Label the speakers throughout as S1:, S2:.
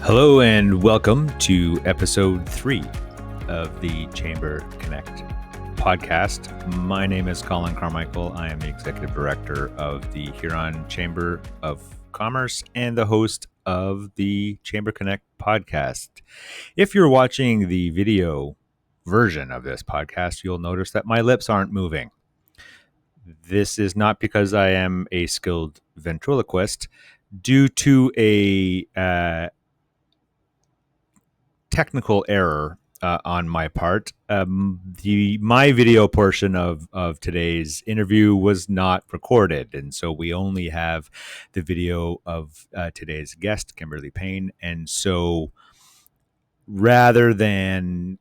S1: Hello and welcome to episode 3 of the Chamber Connect podcast. My name is Colin Carmichael. I am the Executive Director of the Huron Chamber of Commerce and the host of the Chamber Connect podcast. If you're watching the video version of this podcast, you'll notice that my lips aren't moving. This is not because I am a skilled ventriloquist. Due to a technical error on my part. My video portion of today's interview was not recorded, and so we only have the video of today's guest, Kimberley Payne. And so, rather than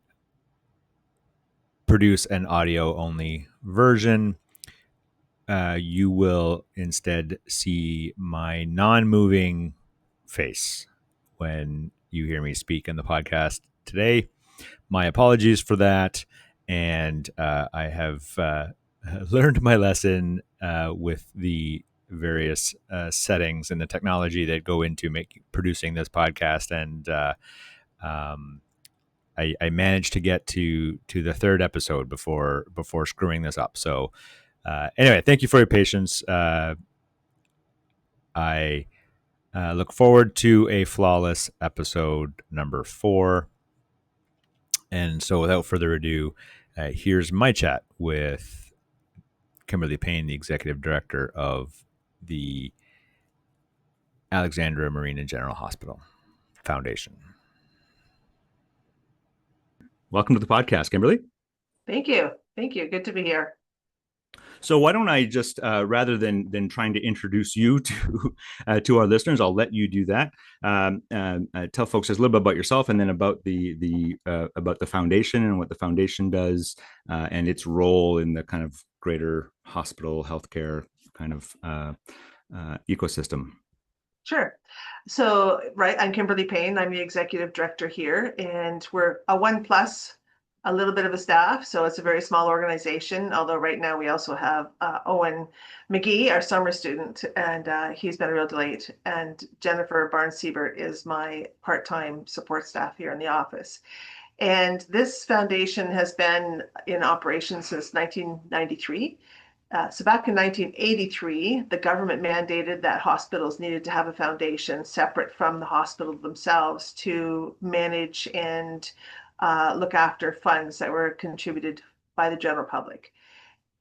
S1: produce an audio-only version, you will instead see my non-moving face when you hear me speak in the podcast today. My apologies for that. And I have learned my lesson with the various settings and the technology that go into producing this podcast. And I managed to get to the third episode before screwing this up. So anyway, thank you for your patience. I look forward to a flawless episode number 4. And so without further ado, here's my chat with Kimberley Payne, the Executive Director of the Alexandra Marine and General Hospital Foundation. Welcome to the podcast, Kimberley.
S2: Thank you. Good to be here.
S1: So why don't I just, rather than trying to introduce you to our listeners, I'll let you do that. Tell folks just a little bit about yourself, and then about the foundation and what the foundation does, and its role in the kind of greater hospital healthcare kind of ecosystem.
S2: Sure. So, I'm Kimberley Payne. I'm the Executive Director here, and we're a 1+. A little bit of a staff, so it's a very small organization, although right now we also have Owen McGee, our summer student, and he's been a real delight, and Jennifer Barnes-Siebert is my part-time support staff here in the office. And this foundation has been in operation since 1993. So back in 1983, the government mandated that hospitals needed to have a foundation separate from the hospital themselves to manage and look after funds that were contributed by the general public.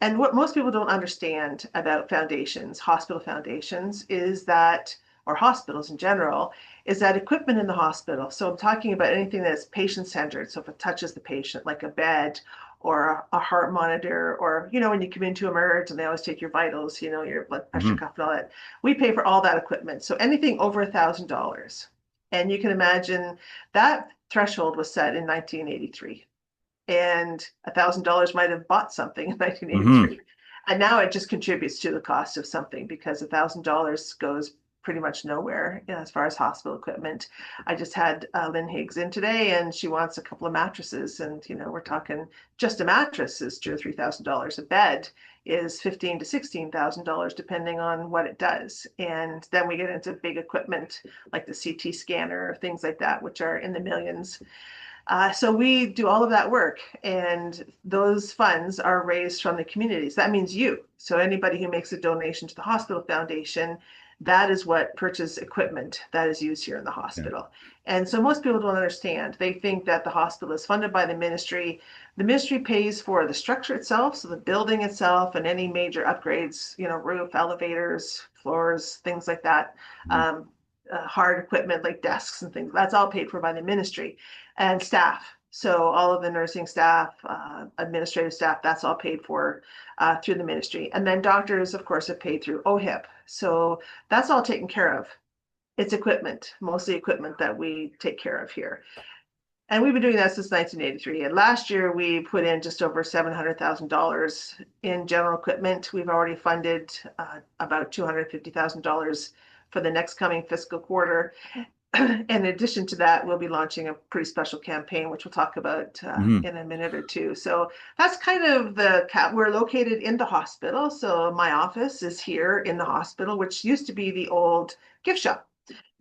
S2: And what most people don't understand about foundations, hospital foundations, is that, or hospitals in general, is that equipment in the hospital. So I'm talking about anything that's patient-centered. So if it touches the patient, like a bed or a heart monitor, or, when you come into emerge and they always take your vitals, your blood pressure cuff and all that, we pay for all that equipment. So anything over $1,000. And you can imagine that threshold was set in 1983, and $1,000 might have bought something in 1983. And now it just contributes to the cost of something, because $1,000 goes pretty much nowhere as far as hospital equipment. I just had Lynn Higgs in today, and she wants a couple of mattresses, and we're talking just a mattress is $2,000 or $3,000. A bed is $15,000 to $16,000 depending on what it does. And then we get into big equipment like the CT scanner, things like that, which are in the millions. So we do all of that work, and those funds are raised from the communities. That means you. So anybody who makes a donation to the hospital foundation, that is what purchase equipment that is used here in the hospital. Yeah. And so most people don't understand. They think that the hospital is funded by the ministry. The ministry pays for the structure itself, so the building itself and any major upgrades, roof, elevators, floors, things like that. Hard equipment like desks and things, that's all paid for by the ministry. And staff, so all of the nursing staff, administrative staff, that's all paid for through the ministry. And then doctors, of course, are paid through OHIP. So that's all taken care of. It's equipment, mostly equipment that we take care of here. And we've been doing that since 1983. And last year we put in just over $700,000 in general equipment. We've already funded about $250,000 for the next coming fiscal quarter. In addition to that, we'll be launching a pretty special campaign, which we'll talk about in a minute or two. So that's kind of we're located in the hospital. So my office is here in the hospital, which used to be the old gift shop.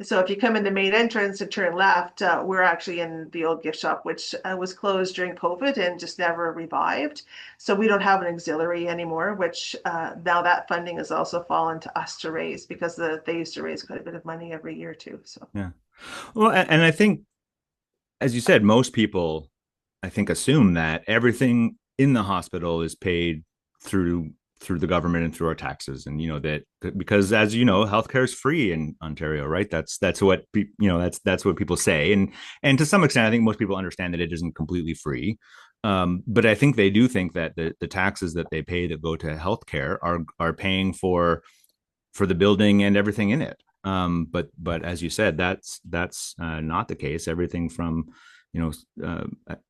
S2: So if you come in the main entrance and turn left, we're actually in the old gift shop, which was closed during COVID and just never revived. So we don't have an auxiliary anymore, which now that funding has also fallen to us to raise because they used to raise quite a bit of money every year too. So
S1: Yeah. Well, and I think, as you said, most people, I think, assume that everything in the hospital is paid through the government and through our taxes, and that because, as you know, healthcare is free in Ontario, right? That's what that's what people say, and to some extent, I think most people understand that it isn't completely free. But I think they do think that the taxes that they pay that go to healthcare are paying for the building and everything in it. But as you said, that's not the case. Everything from,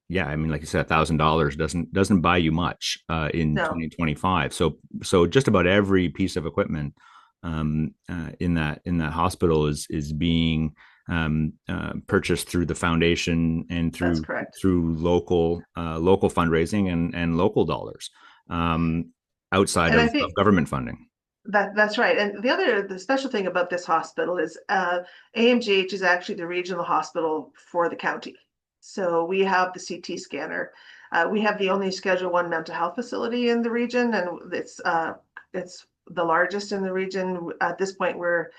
S1: yeah, I mean, like you said, $1,000 doesn't buy you much in
S2: no,
S1: 2025. So just about every piece of equipment in that hospital is being purchased through the foundation and
S2: that's
S1: through
S2: correct.
S1: local fundraising and local dollars, outside
S2: And I
S1: of
S2: think
S1: government funding.
S2: that's right. And the special thing about this hospital is AMGH is actually the regional hospital for the county. So we have the CT scanner. We have the only Schedule 1 mental health facility in the region, and it's the largest in the region. At this point, we're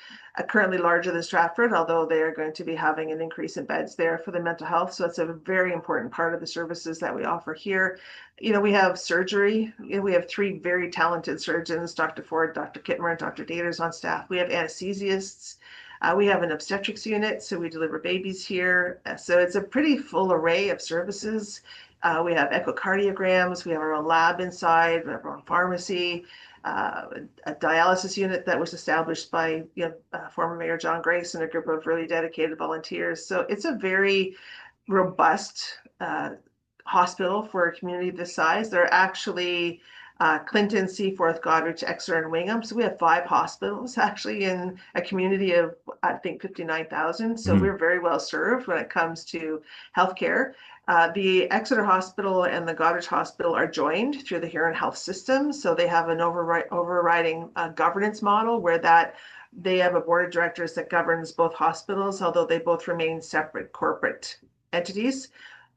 S2: currently larger than Stratford, although they are going to be having an increase in beds there for the mental health. So it's a very important part of the services that we offer here. We have surgery. We have three very talented surgeons, Dr. Ford, Dr. Kittmer, and Dr. Daters on staff. We have anesthesiasts. We have an obstetrics unit, so we deliver babies here. So it's a pretty full array of services. We have echocardiograms. We have our own lab inside. We have our own pharmacy. A dialysis unit that was established by former Mayor John Grace and a group of really dedicated volunteers. So it's a very robust hospital for a community this size. They're actually Clinton, Seaforth, Goderich, Exeter, and Wingham. So we have 5 hospitals actually in a community of, I think, 59,000. So
S1: Mhm.
S2: we're very well served when it comes to healthcare. The Exeter Hospital and the Goderich Hospital are joined through the Huron Health System. So they have an overriding governance model where they have a board of directors that governs both hospitals, although they both remain separate corporate entities.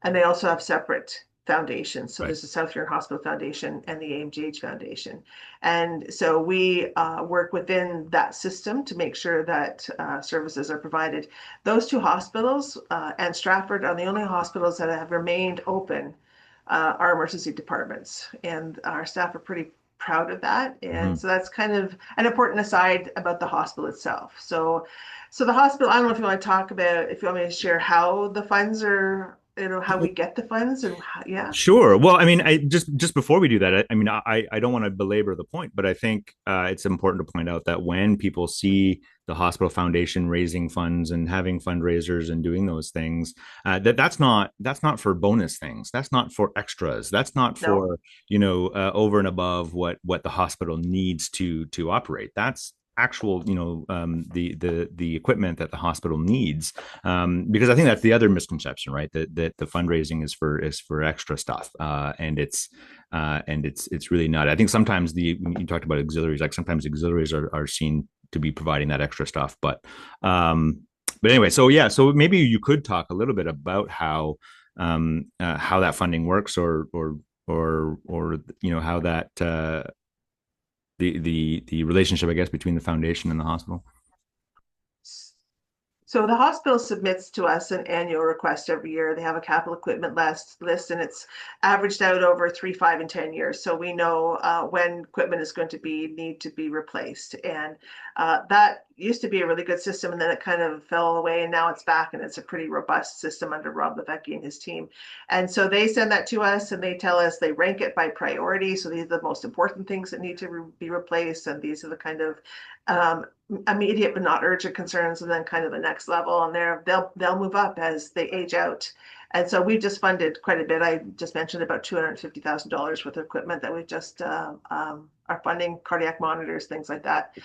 S2: And they also have separate foundations. So
S1: Right.
S2: there's the South Huron Hospital Foundation and the AMGH Foundation. And so we work within that system to make sure that services are provided. Those 2 hospitals and Stratford are the only hospitals that have remained open, our emergency departments. And our staff are pretty proud of that. And
S1: Mhm.
S2: so that's kind of an important aside about the hospital itself. So the hospital, I don't know if you want to talk about, if you want me to share how the funds are, how we get the funds and how, yeah.
S1: Sure. Well, I mean, I just before we do that, I mean, I don't want to belabor the point, but I think it's important to point out that when people see the hospital foundation raising funds and having fundraisers and doing those things, that's not for bonus things. That's not for extras. That's not
S2: No,
S1: for over and above what the hospital needs to operate. That's actual the equipment that the hospital needs, because I think that's the other misconception, right? That the fundraising is for extra stuff, and it's really not. I think sometimes when you talked about auxiliaries, like sometimes auxiliaries are seen to be providing that extra stuff, but anyway, so yeah, so maybe you could talk a little bit about how that funding works, or how that the relationship, I guess, between the foundation and the hospital.
S2: so the hospital submits to us an annual request every year. They have a capital equipment list, and it's averaged out over 3, 5, and 10 years. So we know when equipment is going to need to be replaced. And that used to be a really good system, and then it kind of fell away, and now it's back, and it's a pretty robust system under Rob Levesque and his team. And so they send that to us, and they tell us they rank it by priority. So these are the most important things that need to be replaced, and these are the kind of um, immediate but not urgent concerns, and then kind of the next level, and they'll move up as they age out. And so we've just funded quite a bit. I just mentioned about $250,000 worth of equipment that we've just are funding, cardiac monitors, things like that.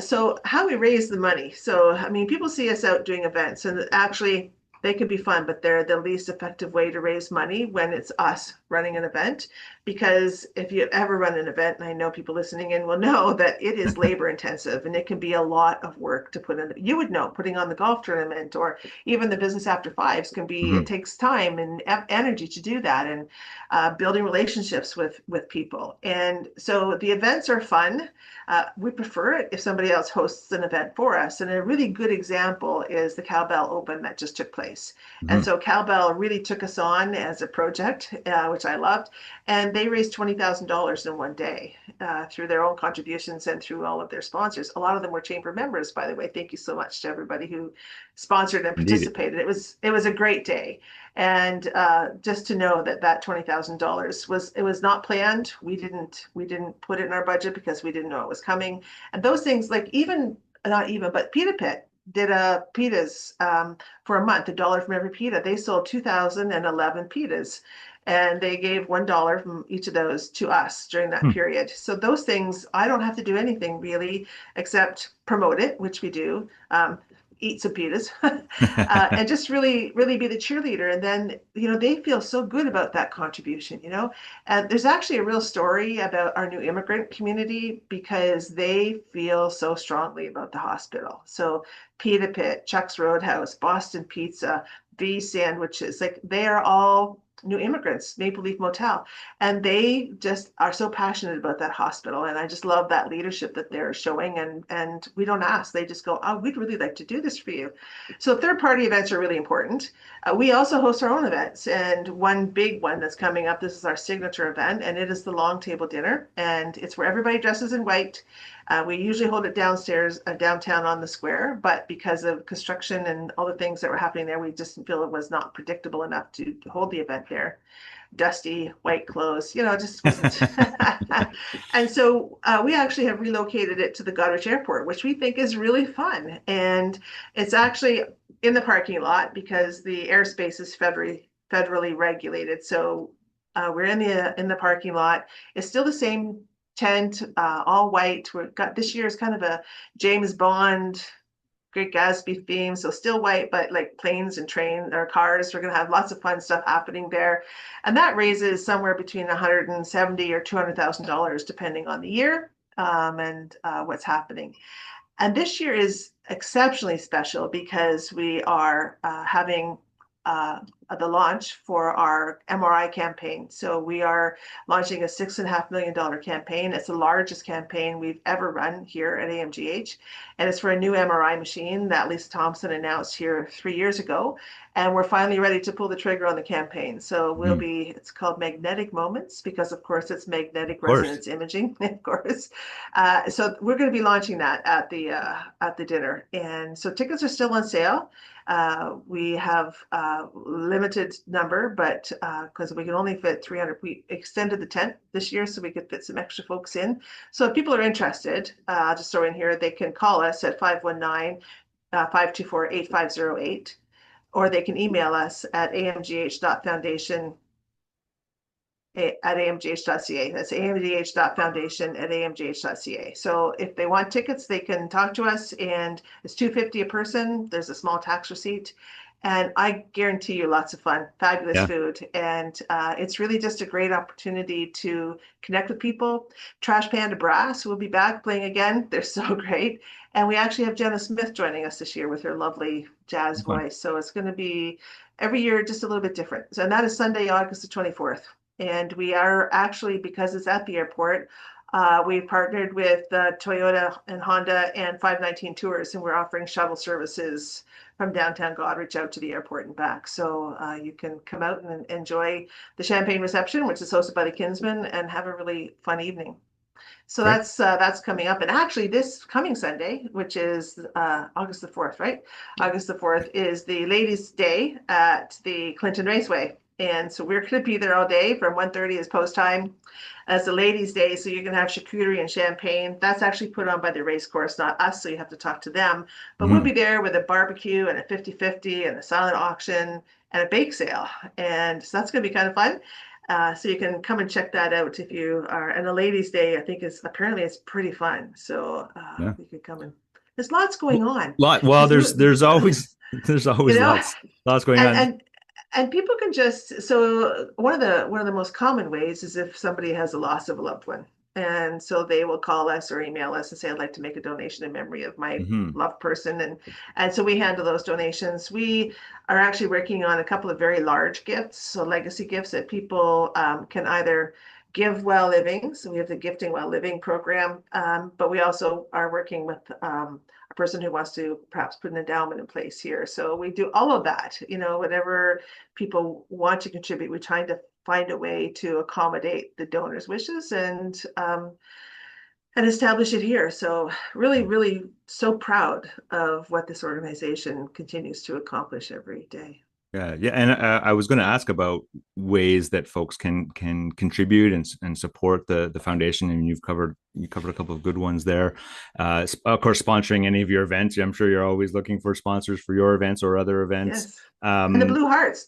S2: So how we raise the money. So I mean, people see us out doing events, and actually they could be fun, but they're the least effective way to raise money when it's us running an event, because if you ever run an event, and I know people listening in will know that it is labor intensive and it can be a lot of work to put in. You would know putting on the golf tournament or even the business after fives can be, it takes time and energy to do that, and building relationships with people. And so the events are fun. We prefer it if somebody else hosts an event for us. And a really good example is the Cowbell Open that just took place. And so Cowbell really took us on as a project, which I loved. And they raised $20,000 in one day through their own contributions and through all of their sponsors. A lot of them were chamber members, by the way. Thank you so much to everybody who sponsored and
S1: Indeed.
S2: participated. It was a great day. And just to know that that $20,000 was not planned. We didn't put it in our budget because we didn't know it was coming. And those things, like even not even, but Pita Pit did a pitas for a month, $1 from every pita. They sold 2,011 pitas, and they gave $1 from each of those to us during that period. So those things, I don't have to do anything really except promote it, which we do. Eat some pitas and just really be the cheerleader. And then they feel so good about that contribution. And there's actually a real story about our new immigrant community because they feel so strongly about the hospital. So Pita Pit, Chuck's Roadhouse, Boston Pizza, V Sandwiches, like they are all new immigrants, Maple Leaf Motel, and they just are so passionate about that hospital. And I just love that leadership that they're showing. And we don't ask; they just go, "Oh, we'd really like to do this for you." So third-party events are really important. We also host our own events, and one big one that's coming up. This is our signature event, and it is the Long Table Dinner, and it's where everybody dresses in white. We usually hold it downstairs, downtown on the square, but because of construction and all the things that were happening there, we just feel it was not predictable enough to hold the event there. Dusty white clothes, just wasn't. And so we actually have relocated it to the Goderich Airport, which we think is really fun. And it's actually in the parking lot because the airspace is federally regulated. So we're in the parking lot. It's still the same tent, all white. We've got this year is kind of a James Bond, Great Gatsby theme, so still white, but like planes and trains or cars. We're going to have lots of fun stuff happening there, and that raises somewhere between $170,000 or $200,000 depending on the year and what's happening. And this year is exceptionally special because we are having the launch for our MRI campaign. So we are launching a $6.5 million campaign. It's the largest campaign we've ever run here at AMGH. And it's for a new MRI machine that Lisa Thompson announced here 3 years ago. And we're finally ready to pull the trigger on the campaign. So it's called Magnetic Moments because of course it's magnetic resonance imaging, of course. So we're going to be launching that at the dinner. And so tickets are still on sale. We have limited number, but because we can only fit 300, we extended the tent this year so we could fit some extra folks in. So if people are interested, I'll just throw in here, they can call us at 519-524-8508, or they can email us at amgh.foundation@amgh.ca. That's amgh.foundation@amgh.ca. So if they want tickets, they can talk to us, and it's $250 a person. There's a small tax receipt, and I guarantee you lots of fun, fabulous food, and it's really just a great opportunity to connect with people. Trash Panda Brass will be back playing again. They're so great, and we actually have Jenna Smith joining us this year with her lovely jazz voice. So it's going to be every year just a little bit different. So, and that is Sunday, August the 24th. And we are actually, because it's at the airport, we've partnered with Toyota and Honda and 519 Tours, and we're offering shuttle services from downtown Goderich out to the airport and back. So you can come out and enjoy the champagne reception, which is hosted by the Kinsmen, and have a really fun evening. So that's coming up. And actually this coming Sunday, which is August the 4th, right? August the 4th is the Ladies' Day at the Clinton Raceway. And so we're going to be there all day from 1:30 is post time as the Ladies' Day. So you're going to have charcuterie and champagne. That's actually put on by the race course, not us. So you have to talk to them. But we'll be there with a barbecue and a 50-50 and a silent auction and a bake sale. And so that's going to be kind of fun. So you can come and check that out if you are. And the Ladies' Day, I think apparently it's pretty fun. So you can come and there's lots going on.
S1: Well, there's always lots going on.
S2: And people can just, so one of the most common ways is if somebody has a loss of a loved one. And so they will call us or email us and say, I'd like to make a donation in memory of my
S1: Hmm.
S2: loved person. And so we handle those donations. We are actually working on a couple of very large gifts, so legacy gifts that people can either give while living. So we have the Gifting While Living program, but we also are working with a person who wants to perhaps put an endowment in place here. So we do all of that, whatever people want to contribute. We're trying to find a way to accommodate the donor's wishes and establish it here. So really, really so proud of what this organization continues to accomplish every day.
S1: Yeah, yeah, and I was going to ask about ways that folks can contribute and support the foundation, and you covered a couple of good ones there. Of course, sponsoring any of your events. I'm sure you're always looking for sponsors for your events or other events.
S2: Yes. And
S1: Um,
S2: the blue hearts,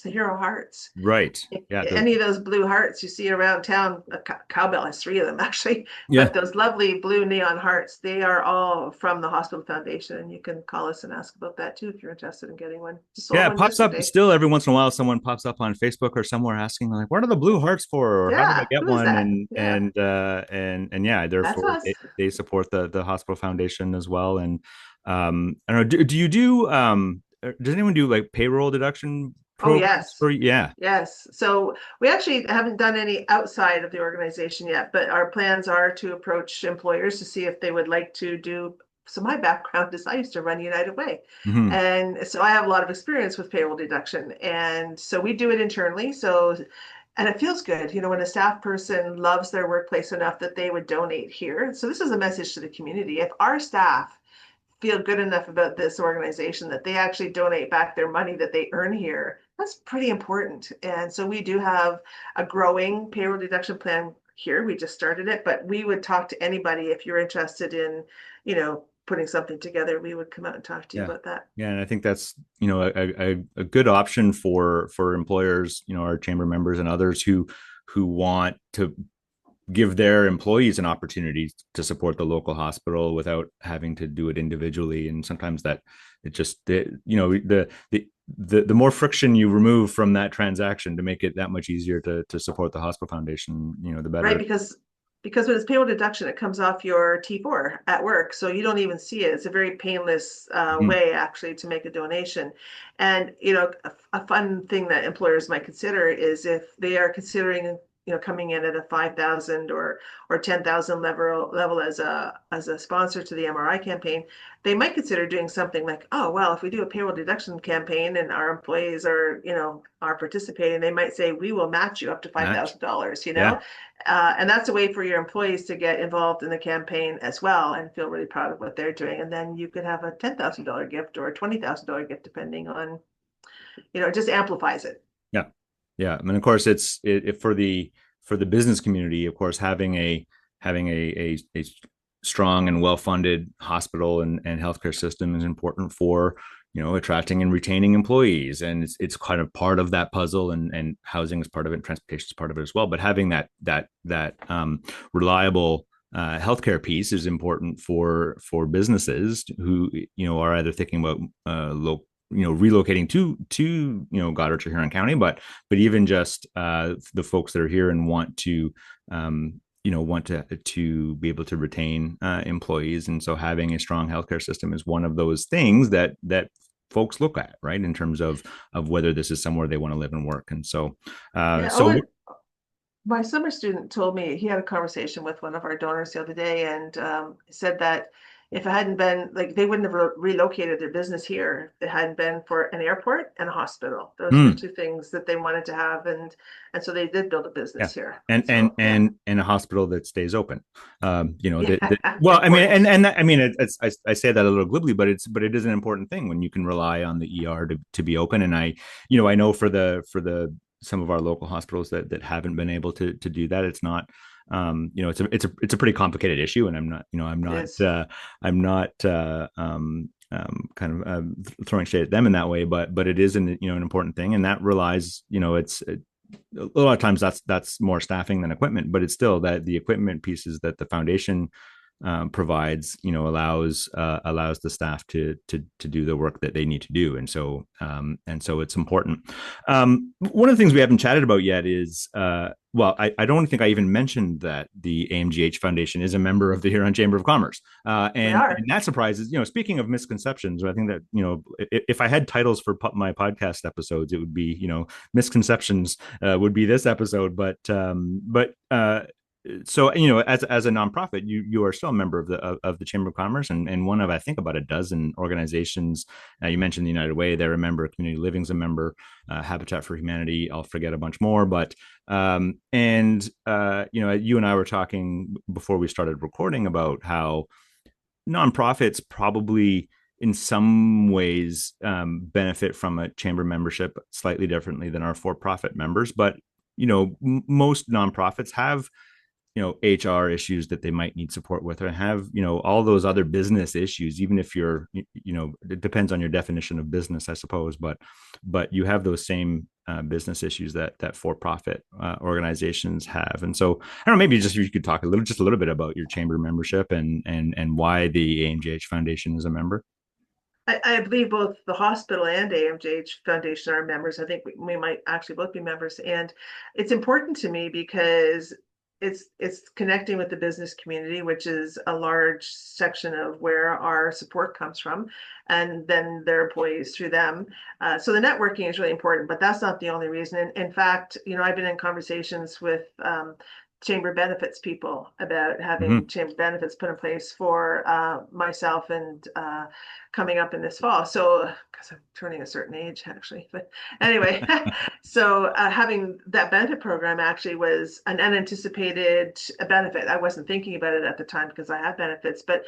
S2: the hero hearts.
S1: right. Yeah.
S2: Any of those blue hearts you see around town, Cowbell has three of them actually, but
S1: Yeah.
S2: those lovely blue neon hearts, they are all from the hospital foundation, and you can call us and ask about that too if you're interested in getting one. Just sold
S1: Yeah, it
S2: one
S1: pops up
S2: yesterday.
S1: still every once in a while. Someone pops up on Facebook or somewhere asking like, "What are the blue hearts for?" or "How do I
S2: Yeah,
S1: get
S2: who is
S1: one?"
S2: that?
S1: And
S2: Yeah,
S1: and yeah,
S2: that's
S1: therefore
S2: us.
S1: they support the hospital foundation as well. And I don't know. Do you do does anyone do like payroll deduction
S2: Oh,
S1: programs
S2: yes.
S1: for? Yeah.
S2: Yes. So we actually haven't done any outside of the organization yet, but our plans are to approach employers to see if they would like to do. So my background is I used to run United Way.
S1: Hmm.
S2: And so I have a lot of experience with payroll deduction. And so we do it internally. So, and it feels good, when a staff person loves their workplace enough that they would donate here. So this is a message to the community. If our staff feel good enough about this organization that they actually donate back their money that they earn here, that's pretty important. And so we do have a growing payroll deduction plan here. We just started it, but we would talk to anybody if you're interested in, putting something together. We would come out and talk to you
S1: Yeah.
S2: about that.
S1: Yeah, and I think that's a good option for employers, our chamber members and others who want to give their employees an opportunity to support the local hospital without having to do it individually. And sometimes that it just the more friction you remove from that transaction to make it that much easier to support the hospital foundation, the
S2: Right?
S1: better.
S2: Because when it's payroll deduction, it comes off your T4 at work, so you don't even see it. It's a very painless
S1: Mhm.
S2: way actually to make a donation. And a fun thing that employers might consider is if they are considering coming in at a 5,000 or 10,000 level as a sponsor to the MRI campaign, they might consider doing something like, oh well, if we do a payroll deduction campaign and our employees are participating, they might say we will match you up to
S1: Match.
S2: $5,000.
S1: Yeah.
S2: And that's a way for your employees to get involved in the campaign as well and feel really proud of what they're doing. And then you could have a $10,000 gift or a $20,000 gift, depending on, it just amplifies it.
S1: Yeah. Yeah. I mean, of course, for the business community, of course, having a strong and well-funded hospital and healthcare system is important for attracting and retaining employees, and it's kind of part of that puzzle, and housing is part of it, and transportation is part of it as well. But having that reliable healthcare piece is important for businesses who are either thinking about local relocating to Goderich or Huron County, but even just the folks that are here and want to be able to retain employees. And so having a strong healthcare system is one of those things that folks look at, right, in terms of whether this is somewhere they want to live and work. And so
S2: Yeah.
S1: so
S2: My summer student told me he had a conversation with one of our donors the other day, and said that if it hadn't been like they wouldn't have relocated their business here if it hadn't been for an airport and a hospital. Those are the two things that they wanted to have, and so they did build a
S1: yeah,
S2: business here.
S1: and and
S2: So yeah,
S1: and and a hospital that stays open.
S2: yeah,
S1: Well, I mean,
S2: important.
S1: I mean, I say that a little glibly, but it is an important thing when you can rely on the ER to be open. And I know for the some of our local hospitals that haven't been able to do that, it's not. It's a pretty complicated issue, and
S2: It is.
S1: I'm not kind of throwing shade at them in that way, but it is an important thing, and that relies, it's a lot of times that's more staffing than equipment, but it's still that the equipment pieces that the foundation provides, allows the staff to do the work that they need to do, and so it's important. One of the things we haven't chatted about yet is I don't think I even mentioned that the AMGH Foundation is a member of the Huron Chamber of Commerce,
S2: We
S1: and
S2: are.
S1: that surprises. Speaking of misconceptions, I think that if I had titles for my podcast episodes, it would be misconceptions would be this episode, but so as a nonprofit, you are still a member of the Chamber of Commerce, and one of, I think, about a dozen organizations. You mentioned the United Way; they're a member. Community Living's a member. Habitat for Humanity. I'll forget a bunch more, but you and I were talking before we started recording about how nonprofits probably in some ways benefit from a chamber membership slightly differently than our for-profit members, but most nonprofits have HR issues that they might need support with, or have all those other business issues, even if you're it depends on your definition of business, I suppose, but you have those same business issues that for-profit organizations have. And so I don't know, maybe just you could talk a little bit about your chamber membership and why the AMGH Foundation is a member.
S2: I believe both the hospital and AMGH Foundation are members. I think we might actually both be members. And it's important to me because it's connecting with the business community, which is a large section of where our support comes from, and then their employees through them. So the networking is really important, but that's not the only reason. In fact, I've been in conversations with chamber benefits people about
S1: Mm-hmm.
S2: having chamber benefits put in place for myself and coming up in this fall. So, because I'm turning a certain age actually, but anyway, so having that benefit program actually was an unanticipated benefit. I wasn't thinking about it at the time because I had benefits, but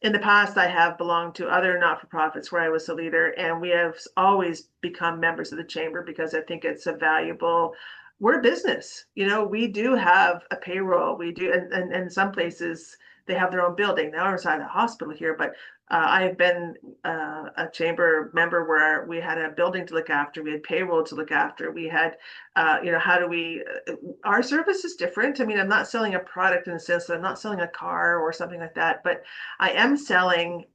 S2: in the past, I have belonged to other not-for-profits where I was a leader, and we have always become members of the chamber because I think it's a valuable. We're a business, we do have a payroll. We do, and in some places they have their own building. Now we're inside a hospital here, but I have been a chamber member where we had a building to look after, we had payroll to look after, we had, how do we, our service is different. I mean, I'm not selling a product in the sense that I'm not selling a car or something like that, but I am selling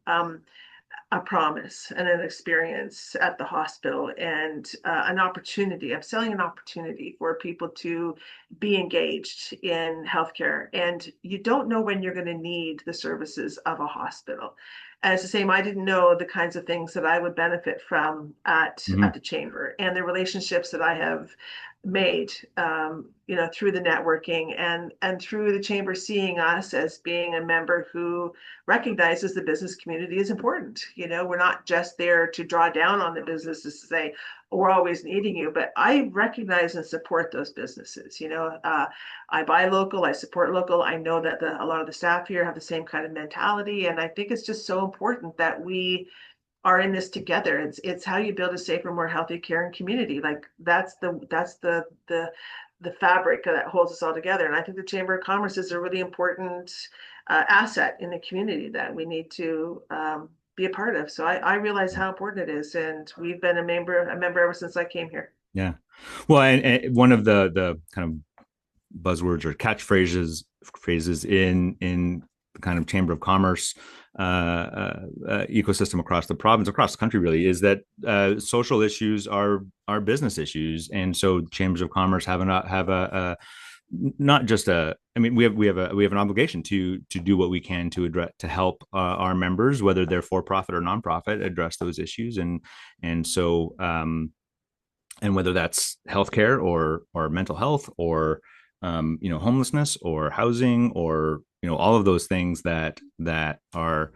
S2: a promise and an experience at the hospital and an opportunity. I'm selling an opportunity for people to be engaged in healthcare. And you don't know when you're going to need the services of a hospital. And it's the same, I didn't know the kinds of things that I would benefit from
S1: Mm-hmm.
S2: at the chamber, and the relationships that I have made through the networking and through the chamber seeing us as being a member who recognizes the business community is important. We're not just there to draw down on the businesses to say we're always needing you, but I recognize and support those businesses. I buy local, I support local. I know that a lot of the staff here have the same kind of mentality, and I think it's just so important that we are in this together. It's how you build a safer, more healthy, caring community. Like that's the fabric that holds us all together. And I think the Chamber of Commerce is a really important asset in the community that we need to be a part of. So I realize how important it is, and we've been a member ever since I came here.
S1: Yeah. Well, and one of the kind of buzzwords or phrases in the kind of Chamber of Commerce ecosystem across the province, across the country, really, is that social issues are business issues, and so chambers of commerce have a not just a. I mean, we have an obligation to do what we can to help our members, whether they're for profit or nonprofit, address those issues, and so and whether that's healthcare or mental health or homelessness or housing or all of those things that are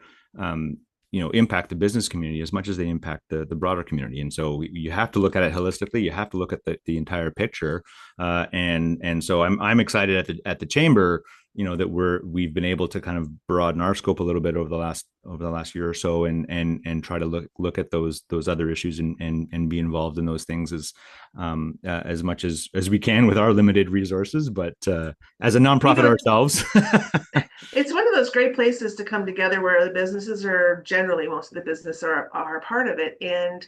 S1: impact the business community as much as they impact the broader community. And so you have to look at it holistically. You have to look at the entire picture. And so I'm excited at the chamber, that we've been able to kind of broaden our scope a little bit over the last year or so, and try to look at those other issues and be involved in those things as much as we can with our limited resources. But as a
S2: You
S1: nonprofit
S2: know,
S1: ourselves.
S2: it's one of those great places to come together where the businesses are generally, most of the business are part of it. And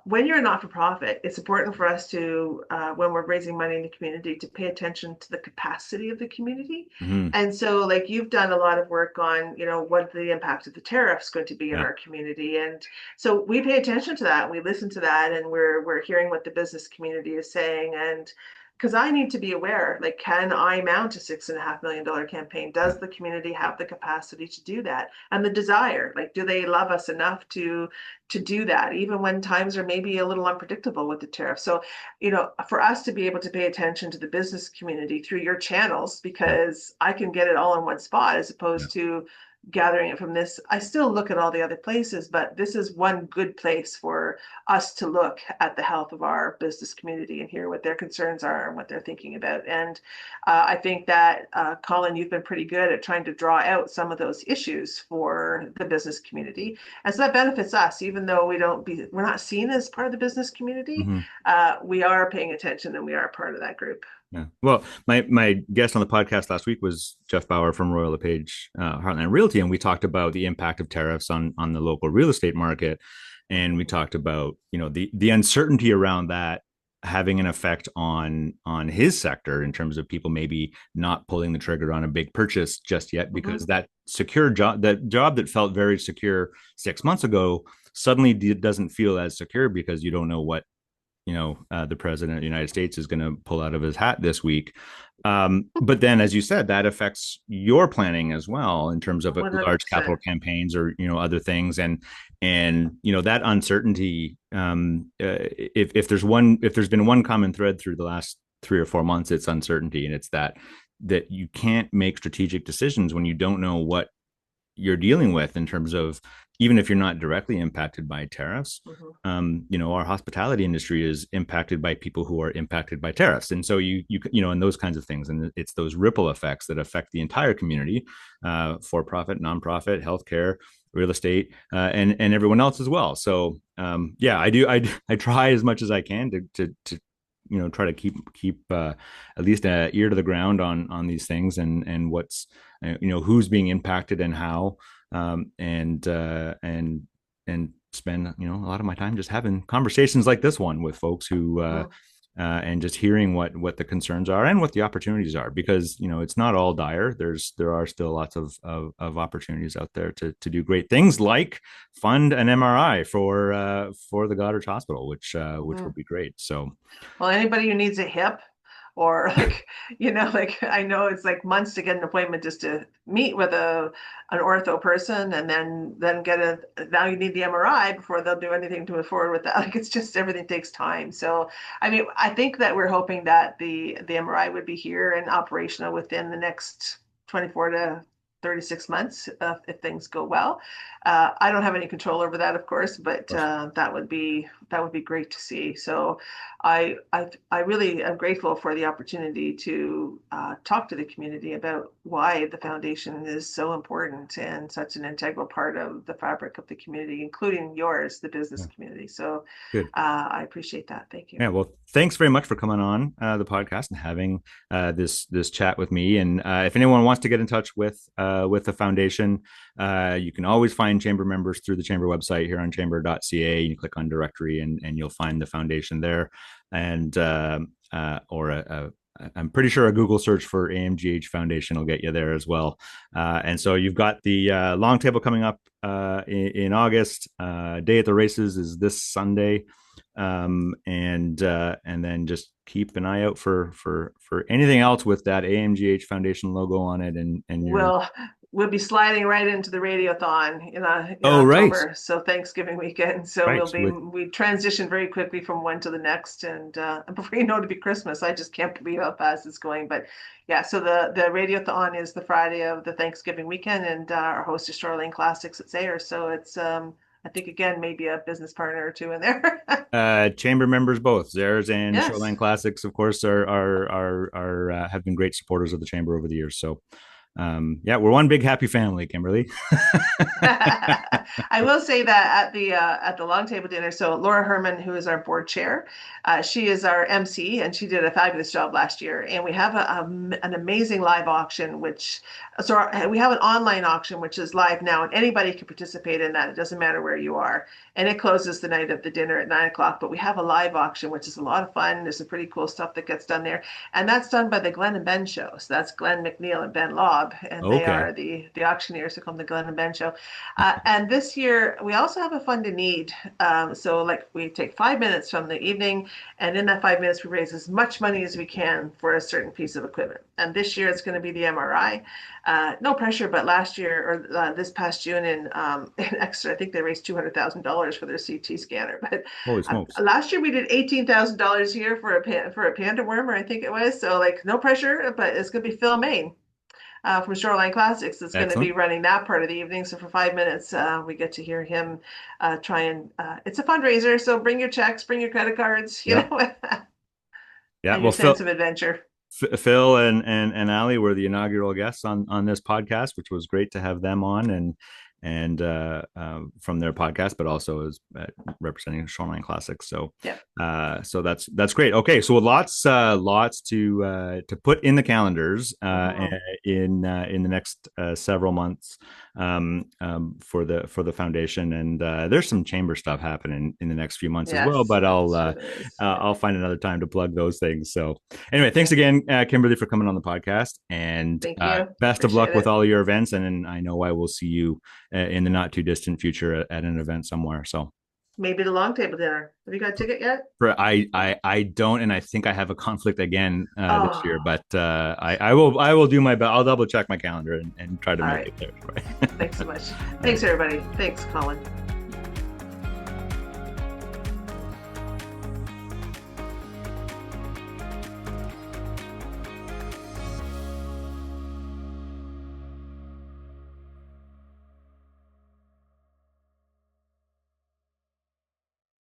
S2: when you're a not-for-profit, it's important for us to, when we're raising money in the community, to pay attention to the capacity of the community.
S1: Hmm.
S2: And so, like, you've done a lot of work on, what the impact of the tariffs going to be in
S1: Yeah.
S2: our community. And so we pay attention to that, and we listen to that, and we're hearing what the business community is saying. And because I need to be aware, like, can I mount a $6.5 million campaign?
S1: Yeah.
S2: Does the community have the capacity to do that? And the desire, like, do they love us enough to do that, even when times are maybe a little unpredictable with the tariff? So, for us to be able to pay attention to the business community through your channels,
S1: Yeah.
S2: because I can get it all in one spot as
S1: Yeah.
S2: opposed to gathering it from this. I still look at all the other places, but this is one good place for us to look at the health of our business community and hear what their concerns are and what they're thinking about. And I think that, Colin, you've been pretty good at trying to draw out some of those issues for the business community. And so that benefits us, even though we're not seen as part of the business community.
S1: Hmm.
S2: We are paying attention and we are part of that group.
S1: Yeah. Well, my guest on the podcast last week was Jeff Bauer from Royal LePage Heartland Realty, and we talked about the impact of tariffs on the local real estate market, and we talked about the uncertainty around that having an effect on his sector in terms of people maybe not pulling the trigger on a big purchase just yet because
S2: Mhm.
S1: that secure job, that job that felt very secure 6 months ago, suddenly doesn't feel as secure because you don't know what the president of the United States is going to pull out of his hat this week. But then, as you said, that affects your planning as well in terms of large capital
S2: 100%.
S1: campaigns or other things, and that uncertainty. If there's been one common thread through the last 3 or 4 months, it's uncertainty, and it's that you can't make strategic decisions when you don't know what you're dealing with in terms of, even if you're not directly impacted by tariffs.
S2: Mhm.
S1: Our hospitality industry is impacted by people who are impacted by tariffs, and so and those kinds of things, and it's those ripple effects that affect the entire community, for profit, nonprofit, healthcare, real estate, and everyone else as well. So yeah, I try as much as I can to try to keep at least an ear to the ground on these things, and what's who's being impacted and how, and spend a lot of my time just having conversations like this one with folks who
S2: Mhm.
S1: and just hearing what the concerns are and what the opportunities are, because it's not all dire. There are still lots of opportunities out there to do great things, like fund an MRI for the Goderich Hospital, which
S2: Mhm.
S1: would be great. So
S2: Well, anybody who needs a hip, or like, like, I know it's like months to get an appointment just to meet with an ortho person, and then get now you need the MRI before they'll do anything to move forward with that. Like, it's just, everything takes time. So I mean, I think that we're hoping that the MRI would be here and operational within the next 24 to 36 months, if things go well. I don't have any control over that, of course, but
S1: of course.
S2: that would be great to see. So I really am grateful for the opportunity to, talk to the community about why the foundation is so important and such an integral part of the fabric of the community, including yours, the business
S1: Yeah,
S2: community. So
S1: good.
S2: I appreciate that. Thank you.
S1: Yeah, well, thanks very much for coming on the podcast and having this chat with me. And if anyone wants to get in touch with the foundation, you can always find chamber members through the chamber website here on chamber.ca. You click on directory, and you'll find the foundation there. And I'm pretty sure a Google search for AMGH Foundation will get you there as well. And so you've got the long table coming up in August. Day at the races is this Sunday. And then just keep an eye out for anything else with that AMGH Foundation logo on it, and your.
S2: We'll be sliding right into the radiothon in
S1: Oh, right,
S2: October, so Thanksgiving weekend. So
S1: right, with.
S2: we transition very quickly from one to the next, and before you know it, it'll be Christmas. I just can't believe how fast it's going. But yeah, so the radiothon is the Friday of the Thanksgiving weekend, and our host is Shoreline Classics at Zaire. So it's, I think, again, maybe a business partner or two in there.
S1: Chamber members, both Zares and
S2: Yes.
S1: Shoreline Classics, of course, are have been great supporters of the chamber over the years. So Yeah, we're one big happy family, Kimberly.
S2: I will say that at the long table dinner, so Laura Herman, who is our board chair, she is our MC, and she did a fabulous job last year. And we have an amazing live auction, we have an online auction which is live now, and anybody can participate in that. It doesn't matter where you are, and it closes the night of the dinner at 9 o'clock. But we have a live auction, which is a lot of fun. There's some pretty cool stuff that gets done there, and that's done by the Glenn and Ben show. So that's Glenn McNeil and Ben Lobb, and they
S1: Okay.
S2: are the auctioneers who come to Glenn and Ben show. And this year, we also have a fund to need. So, like, we take 5 minutes from the evening, and in that 5 minutes, we raise as much money as we can for a certain piece of equipment. And this year, it's going to be the MRI. No pressure, but last year, or this past June in Exeter, I think they raised $200,000 for their CT scanner. But
S1: Holy smokes.
S2: last year, we did $18,000 here for a panda worm, I think it was. So, like, no pressure, but it's going to be Phil Main from Shoreline Classics. It's going to be
S1: Excellent.
S2: running that part of the evening. So for 5 minutes, we get to hear him try and it's a fundraiser. So bring your checks, bring your credit cards,
S1: Yeah. Yeah.
S2: and your
S1: Well, Phil,
S2: sense of adventure.
S1: Phil and Ali were the inaugural guests on this podcast, which was great to have them on and from their podcast, but also as representing Shoreline Classics. So
S2: Yeah.
S1: so that's great. Okay, so lots to put in the calendars in the next several months for the foundation, and there's some chamber stuff happening in the next few months as well. But I'll find another time to plug those things. So anyway, thanks again, Kimberly, for coming on the podcast, and
S2: Thank you.
S1: best of luck with all your events. And I know I will see you in the not too distant future at an event somewhere. So
S2: maybe the long table dinner. Have you got a ticket yet?
S1: I don't, and I think I have a conflict again this year, but I will do my best. I'll double check my calendar and try to make it there.
S2: Thanks so much. Thanks everybody. Thanks, Colin.